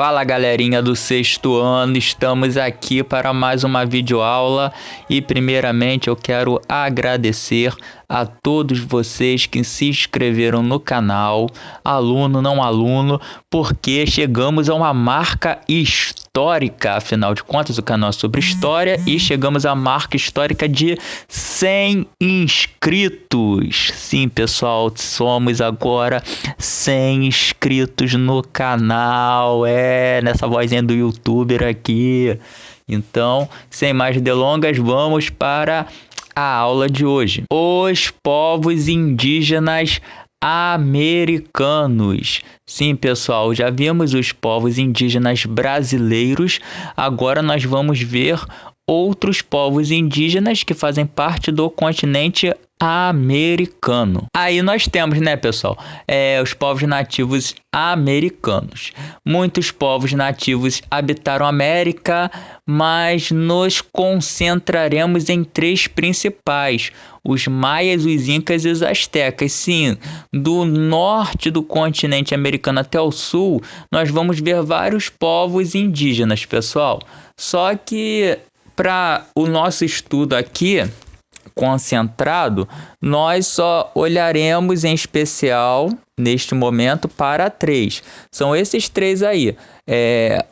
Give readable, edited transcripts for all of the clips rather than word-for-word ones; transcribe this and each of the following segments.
Fala galerinha do sexto ano, estamos aqui para mais uma videoaula e primeiramente eu quero agradecer a todos vocês que se inscreveram no canal, aluno, não aluno, porque chegamos a uma marca histórica, afinal de contas o canal é sobre história e chegamos à marca histórica de 100 inscritos. Sim pessoal, somos agora 100 inscritos no canal, nessa vozinha do youtuber aqui. Então, sem mais delongas, vamos para a aula de hoje. Os povos indígenas americanos. Sim, pessoal, já vimos os povos indígenas brasileiros, agora nós vamos ver outros povos indígenas que fazem parte do continente americano. Aí nós temos, né, pessoal, os povos nativos americanos. Muitos povos nativos habitaram a América, mas nos concentraremos em três principais: os maias, os incas e os astecas. Sim, do norte do continente americano até o sul, nós vamos ver vários povos indígenas, pessoal. Só que para o nosso estudo aqui concentrado, nós só olharemos em especial neste momento para três. São esses três aí,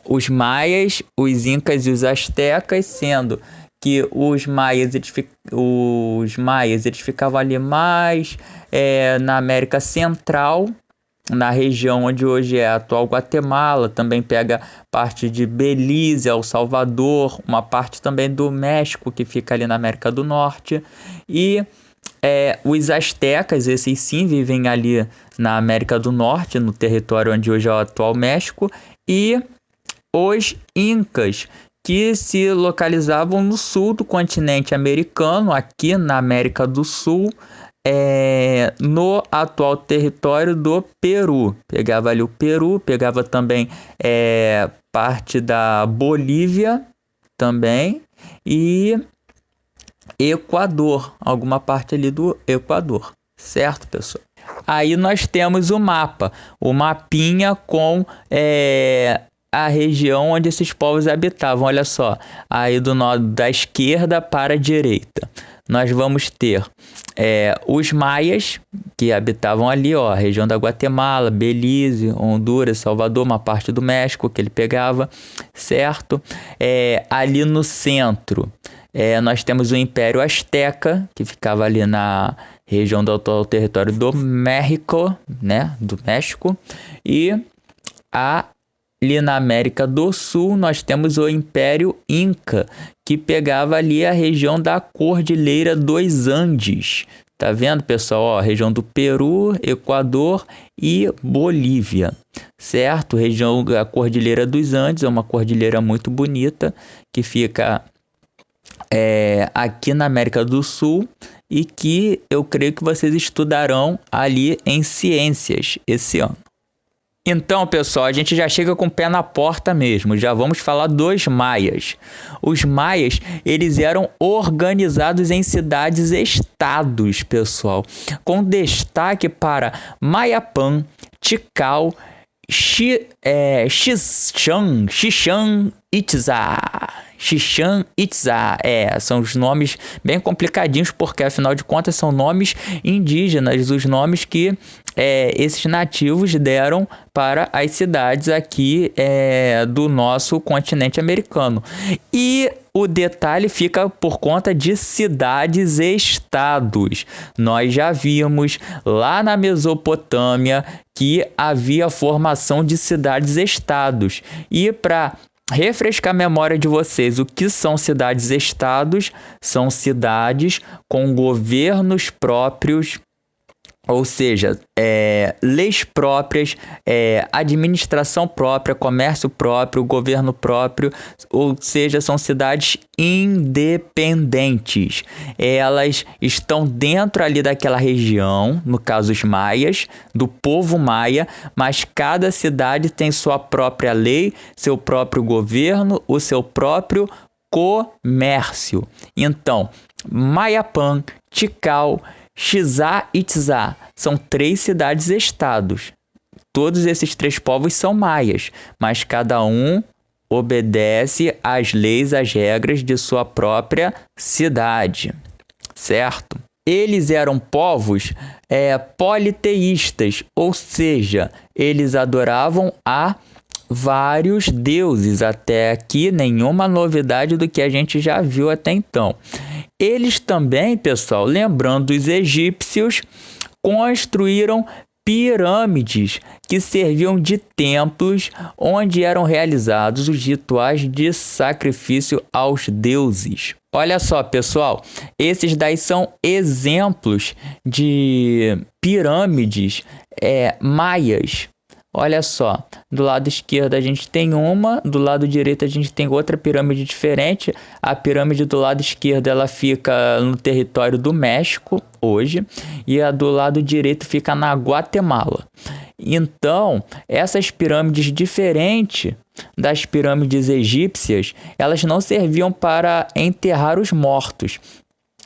os maias, os incas e os astecas, sendo que os maias eles ficavam ali mais na América Central, na região onde hoje é a atual Guatemala, também pega parte de Belize, El Salvador, uma parte também do México, que fica ali na América do Norte. E os astecas, esses sim, vivem ali na América do Norte, no território onde hoje é o atual México. E os incas, que se localizavam no sul do continente americano, aqui na América do Sul, no atual território do Peru. Pegava ali o Peru, pegava também parte da Bolívia também e Equador, alguma parte ali do Equador, certo, pessoal? Aí nós temos o mapa, o mapinha com a região onde esses povos habitavam. Olha só, aí da esquerda para a direita nós vamos ter os maias, que habitavam ali, ó, a região da Guatemala, Belize, Honduras, Salvador, uma parte do México que ele pegava, certo? Ali no centro nós temos o Império Azteca, que ficava ali na região do atual território do México, né, do México. E ali na América do Sul nós temos o Império Inca, que pegava ali a região da Cordilheira dos Andes. Tá vendo, pessoal? Ó, região do Peru, Equador e Bolívia, certo? Região da Cordilheira dos Andes é uma cordilheira muito bonita que fica aqui na América do Sul e que eu creio que vocês estudarão ali em ciências esse ano. Então, pessoal, a gente já chega com o pé na porta mesmo. Já vamos falar dos maias. Os maias, eles eram organizados em cidades-estados, pessoal, com destaque para Mayapã, Tikal, Xixan, Itzá. Xixan Itzá, são os nomes bem complicadinhos, porque afinal de contas são nomes indígenas, os nomes que esses nativos deram para as cidades aqui do nosso continente americano. E o detalhe fica por conta de cidades-estados. Nós já vimos lá na Mesopotâmia que havia formação de cidades-estados. E para refrescar a memória de vocês, o que são cidades-estados? São cidades com governos próprios, ou seja, leis próprias, administração própria, comércio próprio, governo próprio, ou seja, são cidades independentes. Elas estão dentro ali daquela região, no caso os maias, do povo maia, mas cada cidade tem sua própria lei, seu próprio governo, o seu próprio comércio. Então, Mayapã, Tikal, Xizá e Itzá são três cidades-estados. todos esses 3 povos são maias, mas cada um obedece às leis, às regras de sua própria cidade, certo? Eles eram povos politeístas, ou seja, eles adoravam a vários deuses. Até aqui, nenhuma novidade do que a gente já viu até então. Eles também, pessoal, lembrando dos egípcios, construíram pirâmides que serviam de templos onde eram realizados os rituais de sacrifício aos deuses. Olha só, pessoal, esses daí são exemplos de pirâmides maias. Olha só, do lado esquerdo a gente tem uma, do lado direito a gente tem outra pirâmide diferente. A pirâmide do lado esquerdo ela fica no território do México hoje e a do lado direito fica na Guatemala. Então, essas pirâmides diferentes das pirâmides egípcias, elas não serviam para enterrar os mortos.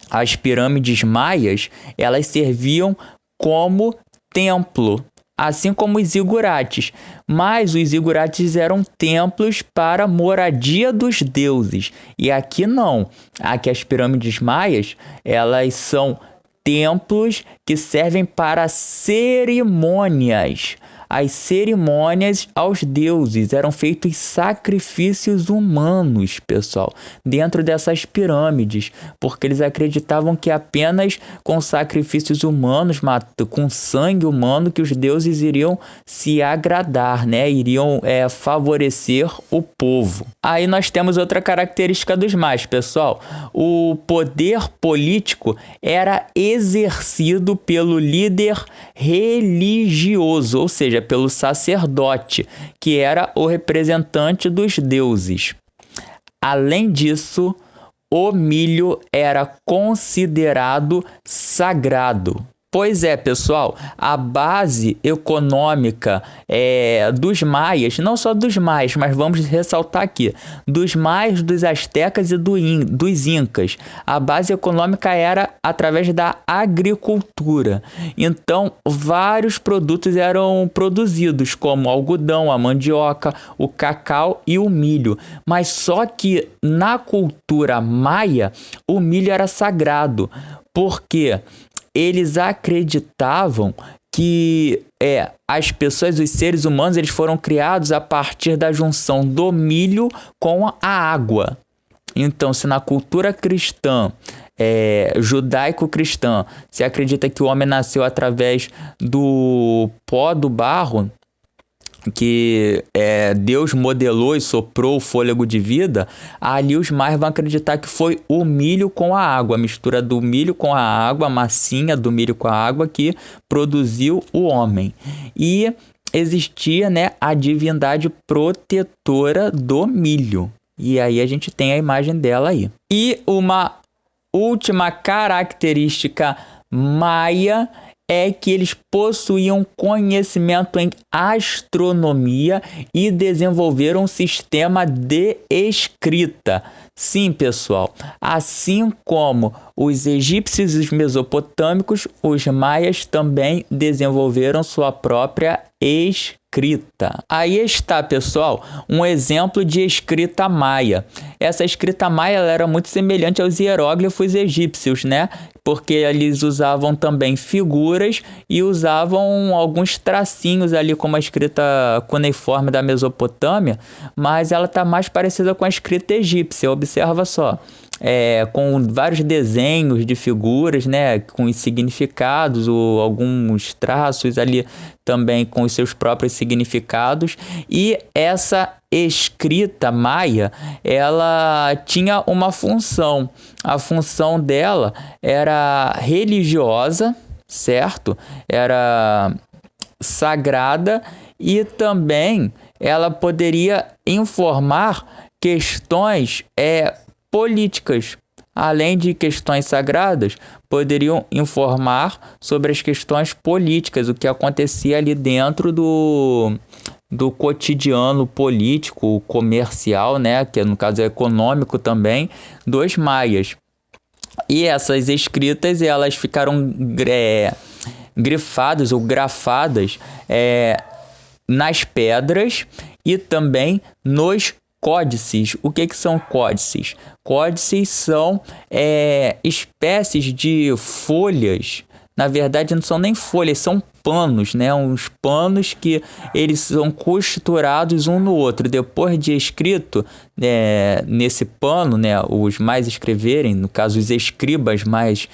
As pirâmides maias, elas serviam como templo, assim como os zigurates, mas os zigurates eram templos para moradia dos deuses, e aqui não. Aqui as pirâmides maias, elas são templos que servem para cerimônias. As cerimônias aos deuses eram feitos sacrifícios humanos, pessoal, dentro dessas pirâmides, porque eles acreditavam que apenas com sacrifícios humanos, com sangue humano, que os deuses iriam se agradar, né? Iriam favorecer o povo. Aí nós temos outra característica dos maias, pessoal. O poder político era exercido pelo líder religioso, ou seja, pelo sacerdote, que era o representante dos deuses. Além disso, o milho era considerado sagrado. Pois é, pessoal, a base econômica dos maias, não só dos maias, mas vamos ressaltar aqui, dos maias, dos astecas e dos incas, a base econômica era através da agricultura. Então, vários produtos eram produzidos, como o algodão, a mandioca, o cacau e o milho. Mas só que na cultura maia, o milho era sagrado, porque eles acreditavam que as pessoas, os seres humanos, eles foram criados a partir da junção do milho com a água. Então, se na cultura cristã, judaico-cristã, se acredita que o homem nasceu através do pó do barro, que Deus modelou e soprou o fôlego de vida, ali os maias vão acreditar que foi o milho com a água, a mistura do milho com a água, a massinha do milho com a água que produziu o homem. E existia, né, a divindade protetora do milho. E aí a gente tem a imagem dela aí. E uma última característica maia é que eles possuíam conhecimento em astronomia e desenvolveram um sistema de escrita. Sim, pessoal, assim como os egípcios e os mesopotâmicos, os maias também desenvolveram sua própria escrita. Aí está, pessoal, um exemplo de escrita maia. Essa escrita maia ela era muito semelhante aos hieróglifos egípcios, né? Porque eles usavam também figuras e usavam alguns tracinhos ali, como a escrita cuneiforme da Mesopotâmia, mas ela está mais parecida com a escrita egípcia. Observa só. Com vários desenhos de figuras, né, com os significados, ou alguns traços ali também com os seus próprios significados. E essa escrita maia, ela tinha uma função. A função dela era religiosa, certo? Era sagrada e também ela poderia informar questões políticas, além de questões sagradas, poderiam informar sobre as questões políticas, o que acontecia ali dentro do cotidiano político, comercial, né, que no caso é econômico também, dos maias. E essas escritas, elas ficaram grifadas ou grafadas nas pedras e também nos códices. O que são códices? Códices são espécies de folhas. Na verdade, não são nem folhas, são panos, né? Uns panos que eles são costurados um no outro. Depois de escrito nesse pano, né? Os mais escreverem, no caso os escribas mais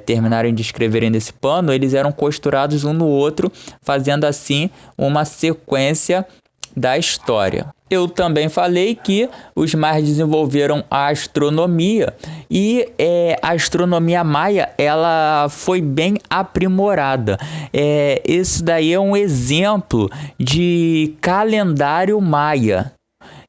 terminarem de escreverem nesse pano, eles eram costurados um no outro, fazendo assim uma sequência da história. Eu também falei que os maias desenvolveram a astronomia e a astronomia maia ela foi bem aprimorada. Esse daí é um exemplo de calendário maia.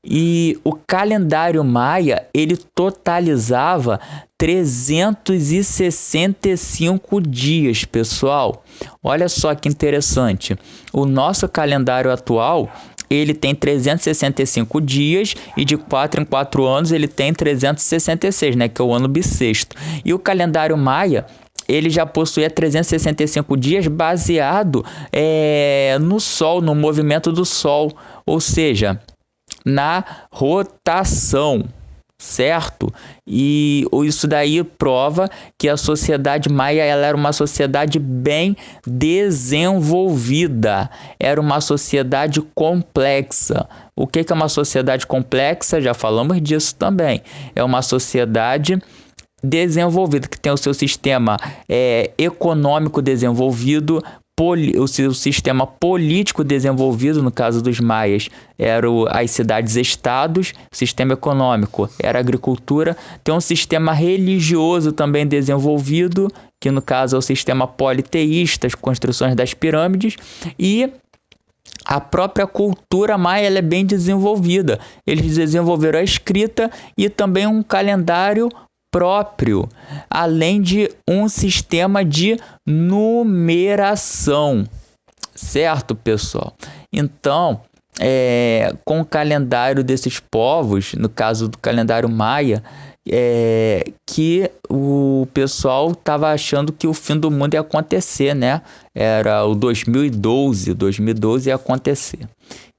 E o calendário maia ele totalizava 365 dias, pessoal. Olha só que interessante. O nosso calendário atual ele tem 365 dias e de 4 em 4 anos ele tem 366, né, que é o ano bissexto. E o calendário maia ele já possuía 365 dias baseado no Sol, no movimento do Sol, ou seja, na rotação, certo? E isso daí prova que a sociedade maia ela era uma sociedade bem desenvolvida, era uma sociedade complexa. O que é uma sociedade complexa? Já falamos disso também. É uma sociedade desenvolvida, que tem o seu sistema econômico desenvolvido, o seu sistema político desenvolvido, no caso dos maias, eram as cidades-estados, sistema econômico era a agricultura, tem um sistema religioso também desenvolvido, que no caso é o sistema politeísta, as construções das pirâmides, e a própria cultura maia ela é bem desenvolvida. Eles desenvolveram a escrita e também um calendário próprio, além de um sistema de numeração, certo, pessoal? Então, com o calendário desses povos, no caso do calendário maia, que o pessoal estava achando que o fim do mundo ia acontecer, né? Era o 2012 ia acontecer.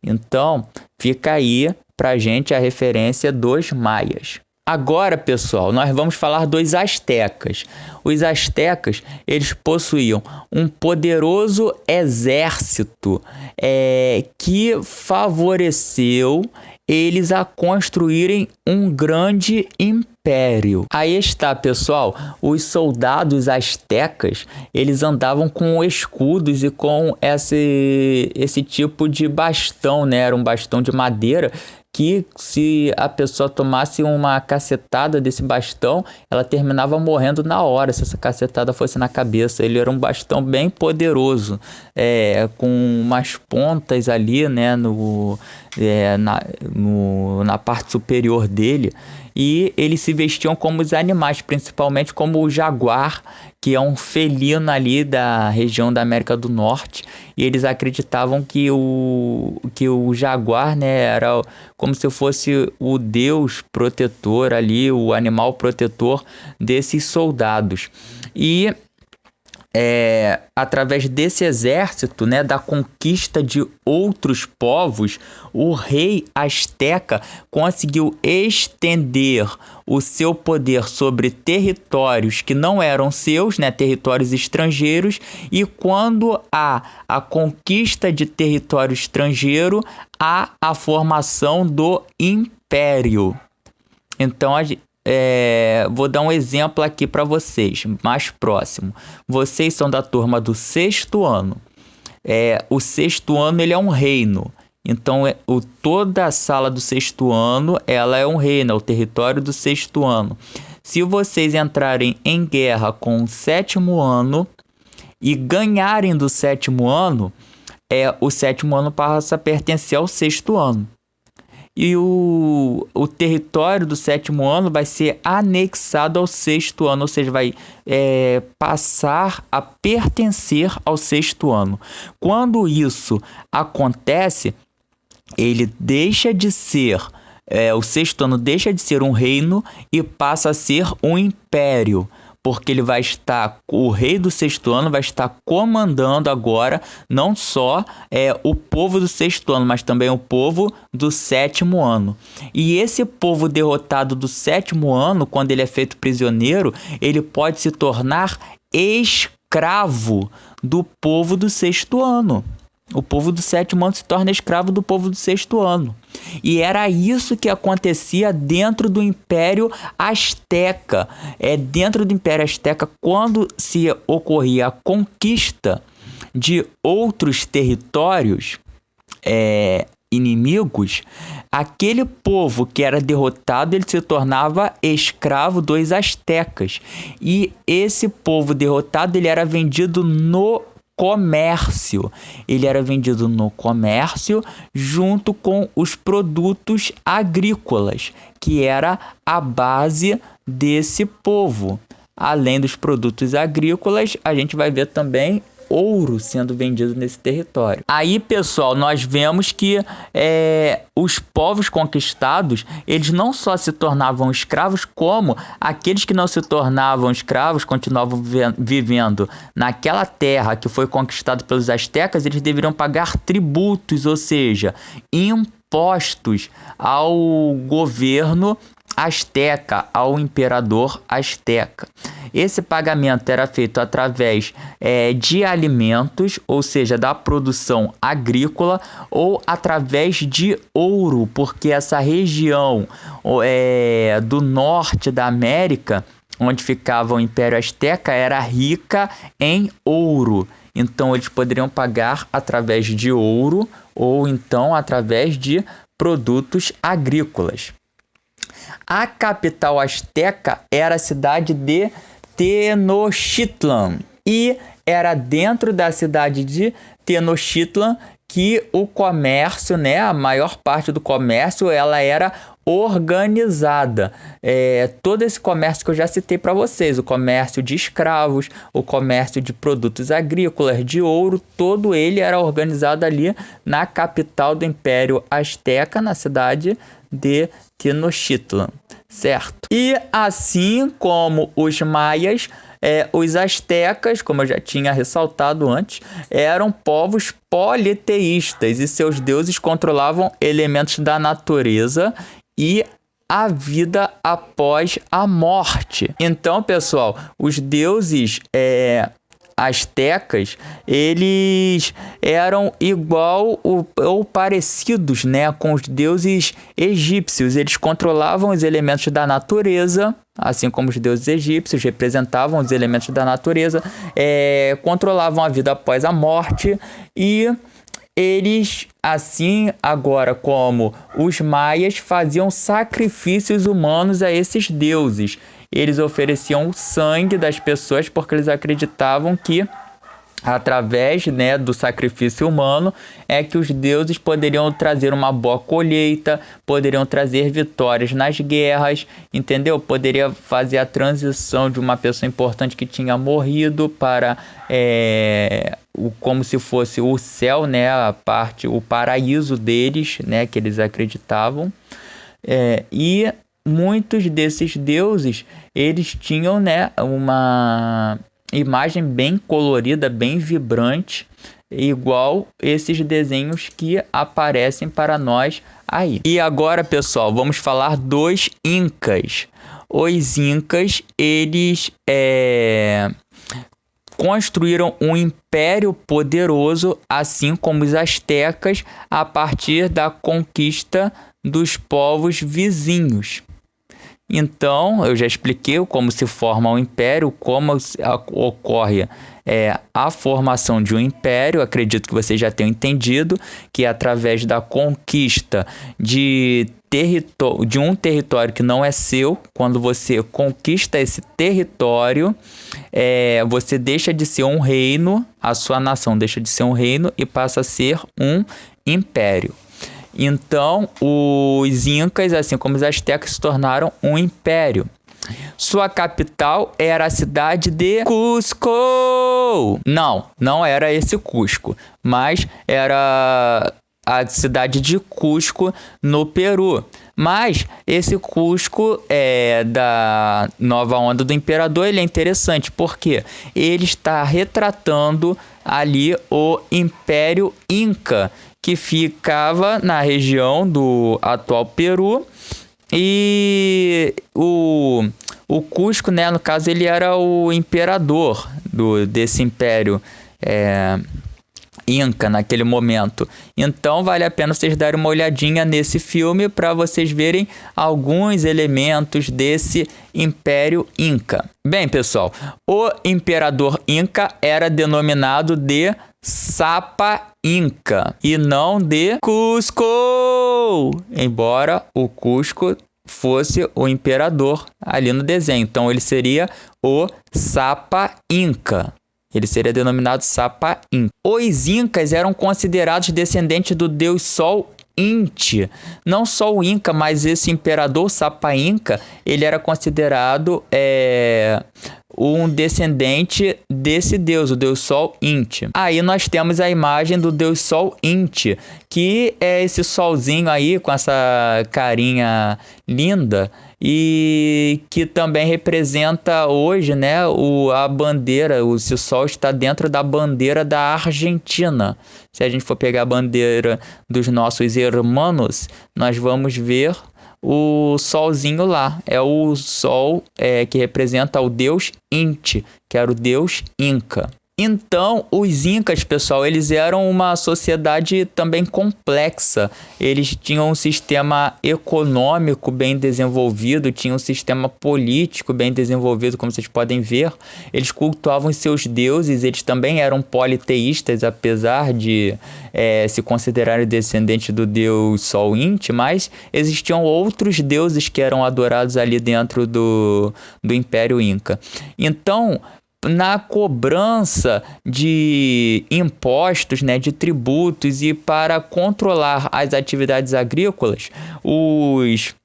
Então, fica aí pra gente a referência dos maias. Agora, pessoal, nós vamos falar dos astecas. Os astecas, eles possuíam um poderoso exército que favoreceu eles a construírem um grande império. Aí está, pessoal, os soldados astecas, eles andavam com escudos e com esse tipo de bastão, né? Era um bastão de madeira que se a pessoa tomasse uma cacetada desse bastão, ela terminava morrendo na hora, se essa cacetada fosse na cabeça. Ele era um bastão bem poderoso, com umas pontas ali, né, na parte superior dele, e eles se vestiam como os animais, principalmente como o jaguar, que é um felino ali da região da América do Norte, e eles acreditavam que o jaguar, né, era como se fosse o deus protetor ali, o animal protetor desses soldados. E através desse exército, né, da conquista de outros povos, o rei asteca conseguiu estender o seu poder sobre territórios que não eram seus, né, territórios estrangeiros, e quando há a conquista de território estrangeiro, há a formação do império. Então, vou dar um exemplo aqui para vocês, mais próximo. Vocês são da turma do 6º ano. O 6º ano ele é um reino. Então, toda a sala do 6º ano ela é um reino, é o território do 6º ano. Se vocês entrarem em guerra com o 7º ano e ganharem do 7º ano, o 7º ano passa a pertencer ao 6º ano. E o território do 7º ano vai ser anexado ao 6º ano, ou seja, vai passar a pertencer ao 6º ano. Quando isso acontece, ele deixa de ser, o 6º ano deixa de ser um reino e passa a ser um império. porque ele vai estar, o rei do sexto ano vai estar comandando agora não só o povo do sexto ano, mas também o povo do sétimo ano. E esse povo derrotado do sétimo ano, quando ele é feito prisioneiro, ele pode se tornar escravo do povo do sexto ano. O povo do sétimo ano se torna escravo do povo do sexto ano. E era isso que acontecia dentro do Império Azteca. Dentro do Império Azteca, quando se ocorria a conquista de outros territórios inimigos, aquele povo que era derrotado, ele se tornava escravo dos astecas. E esse povo derrotado, ele era vendido no comércio. Ele era vendido no comércio junto com os produtos agrícolas, que era a base desse povo. Além dos produtos agrícolas, a gente vai ver também ouro sendo vendido nesse território. Aí, pessoal, nós vemos que os povos conquistados, eles não só se tornavam escravos, como aqueles que não se tornavam escravos, continuavam vivendo naquela terra que foi conquistada pelos astecas, eles deveriam pagar tributos, ou seja, impostos ao governo asteca, ao imperador asteca. Esse pagamento era feito através de alimentos, ou seja, da produção agrícola, ou através de ouro, porque essa região do norte da América, onde ficava o Império Azteca, era rica em ouro. Então, eles poderiam pagar através de ouro ou então através de produtos agrícolas. A capital asteca era a cidade de Tenochtitlan, e era dentro da cidade de Tenochtitlan que o comércio, a maior parte do comércio, ela era organizada. Todo esse comércio que eu já citei para vocês, o comércio de escravos, o comércio de produtos agrícolas, de ouro, todo ele era organizado ali na capital do Império Azteca, na cidade de Tenochtitlan, certo? E assim como os maias, os astecas, como eu já tinha ressaltado antes, eram povos politeístas e seus deuses controlavam elementos da natureza e a vida após a morte. Então, pessoal, os deuses astecas, eles eram igual ou parecidos, com os deuses egípcios. Eles controlavam os elementos da natureza, assim como os deuses egípcios representavam os elementos da natureza, controlavam a vida após a morte, e eles, assim agora como os maias, faziam sacrifícios humanos a esses deuses. Eles ofereciam o sangue das pessoas porque eles acreditavam que através do sacrifício humano é que os deuses poderiam trazer uma boa colheita, poderiam trazer vitórias nas guerras, entendeu? Poderia fazer a transição de uma pessoa importante que tinha morrido para como se fosse o céu, o paraíso deles, que eles acreditavam. E muitos desses deuses, eles tinham uma imagem bem colorida, bem vibrante, igual esses desenhos que aparecem para nós aí. E agora, pessoal, vamos falar dos incas. Os incas, eles construíram um império poderoso, assim como os astecas, a partir da conquista dos povos vizinhos. Então, eu já expliquei como se forma um império, como ocorre a formação de um império. Acredito que vocês já tenham entendido que através da conquista de um território que não é seu, quando você conquista esse território, você deixa de ser um reino, a sua nação deixa de ser um reino e passa a ser um império. Então, os incas, assim como os astecas, se tornaram um império. Sua capital era a cidade de Cusco. Não era esse Cusco, mas era a cidade de Cusco, no Peru. Mas esse Cusco da nova onda do imperador, ele é interessante porque ele está retratando ali o Império Inca, que ficava na região do atual Peru. E o Cusco, né, no caso, ele era o imperador desse império Inca naquele momento. Então vale a pena vocês darem uma olhadinha nesse filme para vocês verem alguns elementos desse Império Inca. Bem, pessoal, o imperador Inca era denominado de Sapa Inca e não de Cusco, embora o Cusco fosse o imperador ali no desenho. Então ele seria o Sapa Inca. Ele seria denominado Sapa Inca. Os Incas eram considerados descendentes do deus Sol Inti. Não só o Inca, mas esse imperador Sapa Inca, ele era considerado um descendente desse deus, o deus Sol Inti. Aí nós temos a imagem do deus Sol Inti, que é esse solzinho aí com essa carinha linda, e que também representa hoje, né, a bandeira. Esse sol está dentro da bandeira da Argentina. Se a gente for pegar a bandeira dos nossos irmãos, nós vamos ver o solzinho lá. É o sol que representa o deus Inti, que era o deus Inca. Então, os Incas, pessoal, eles eram uma sociedade também complexa. Eles tinham um sistema econômico bem desenvolvido, tinham um sistema político bem desenvolvido, como vocês podem ver. Eles cultuavam seus deuses, eles também eram politeístas, apesar de se considerarem descendentes do deus Sol Inti, mas existiam outros deuses que eram adorados ali dentro do Império Inca. Então, na cobrança de impostos, né, de tributos, e para controlar as atividades agrícolas, os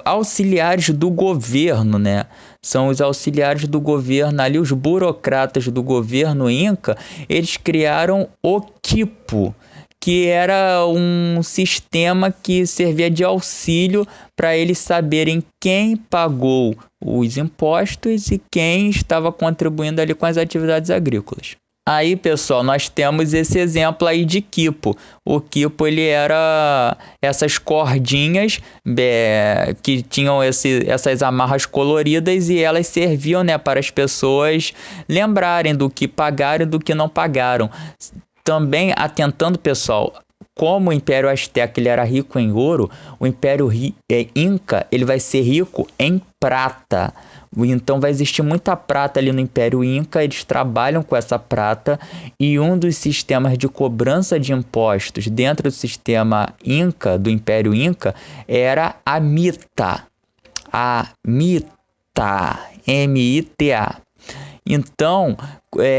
auxiliares do governo, né, são os auxiliares do governo ali, os burocratas do governo Inca, eles criaram o quipo, que era um sistema que servia de auxílio para eles saberem quem pagou os impostos e quem estava contribuindo ali com as atividades agrícolas. Aí, pessoal, nós temos esse exemplo aí de quipo. O quipo, ele era essas cordinhas que tinham essas amarras coloridas, e elas serviam, né, para as pessoas lembrarem do que pagaram e do que não pagaram. Também atentando, pessoal, como o Império Azteca ele era rico em ouro, o Império Inca ele vai ser rico em prata. Então vai existir muita prata ali no Império Inca, eles trabalham com essa prata, e um dos sistemas de cobrança de impostos dentro do sistema Inca, do Império Inca, era a mita. A mita, M-I-T-A. Então,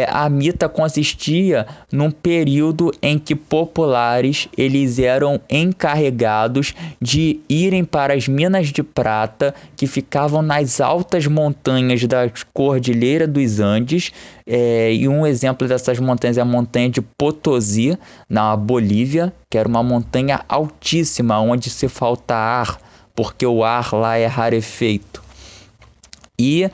a mita consistia num período em que populares eles eram encarregados de irem para as minas de prata que ficavam nas altas montanhas da Cordilheira dos Andes, e um exemplo dessas montanhas é a montanha de Potosí, na Bolívia, que era uma montanha altíssima, onde se falta ar, porque o ar lá é rarefeito. E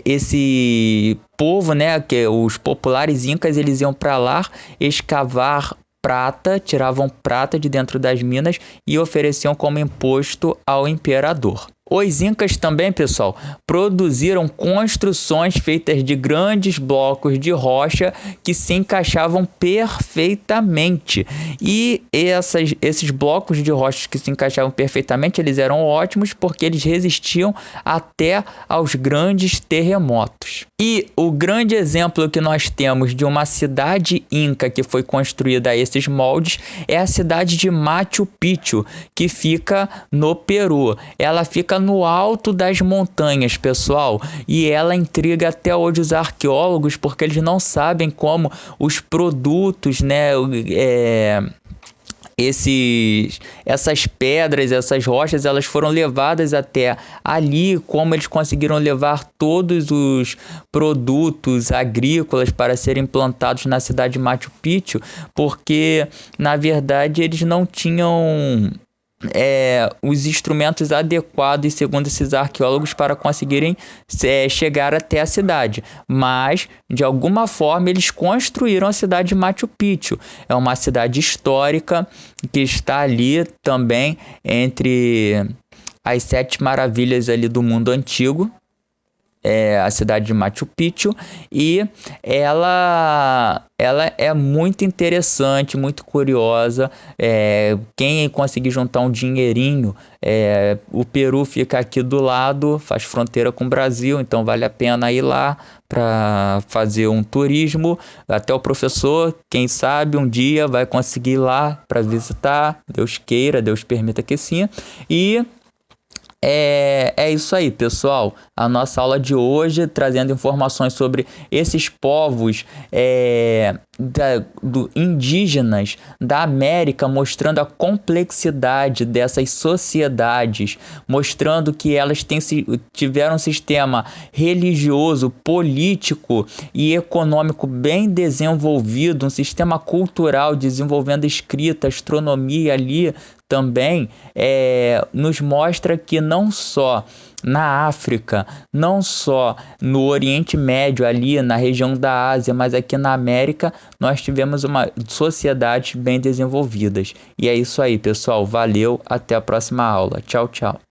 esse povo, né, que os populares incas, eles iam para lá escavar prata, tiravam prata de dentro das minas e ofereciam como imposto ao imperador. Os incas também, pessoal, produziram construções feitas de grandes blocos de rocha que se encaixavam perfeitamente. E esses blocos de rocha que se encaixavam perfeitamente, eles eram ótimos porque eles resistiam até aos grandes terremotos. E o grande exemplo que nós temos de uma cidade inca que foi construída a esses moldes é a cidade de Machu Picchu, que fica no Peru. Ela fica no alto das montanhas, pessoal, e ela intriga até hoje os arqueólogos, porque eles não sabem como os produtos, né, essas pedras, essas rochas, elas foram levadas até ali, como eles conseguiram levar todos os produtos agrícolas para serem plantados na cidade de Machu Picchu, porque na verdade eles não tinham os instrumentos adequados, segundo esses arqueólogos, para conseguirem chegar até a cidade. Mas, de alguma forma, eles construíram a cidade de Machu Picchu. É uma cidade histórica que está ali também entre as 7 maravilhas ali do mundo antigo. A cidade de Machu Picchu, e ela é muito interessante, muito curiosa. Quem conseguir juntar um dinheirinho, o Peru fica aqui do lado, faz fronteira com o Brasil, então vale a pena ir lá para fazer um turismo. Até o professor, quem sabe um dia vai conseguir ir lá para visitar, Deus queira, Deus permita que sim. E é isso aí, pessoal. A nossa aula de hoje trazendo informações sobre esses povos indígenas da América, mostrando a complexidade dessas sociedades, mostrando que elas tiveram um sistema religioso, político e econômico bem desenvolvido, um sistema cultural desenvolvendo escrita, astronomia ali também, nos mostra que não só na África, não só no Oriente Médio, ali na região da Ásia, mas aqui na América, nós tivemos uma sociedade bem desenvolvidas. E é isso aí, pessoal. Valeu, até a próxima aula. Tchau, tchau.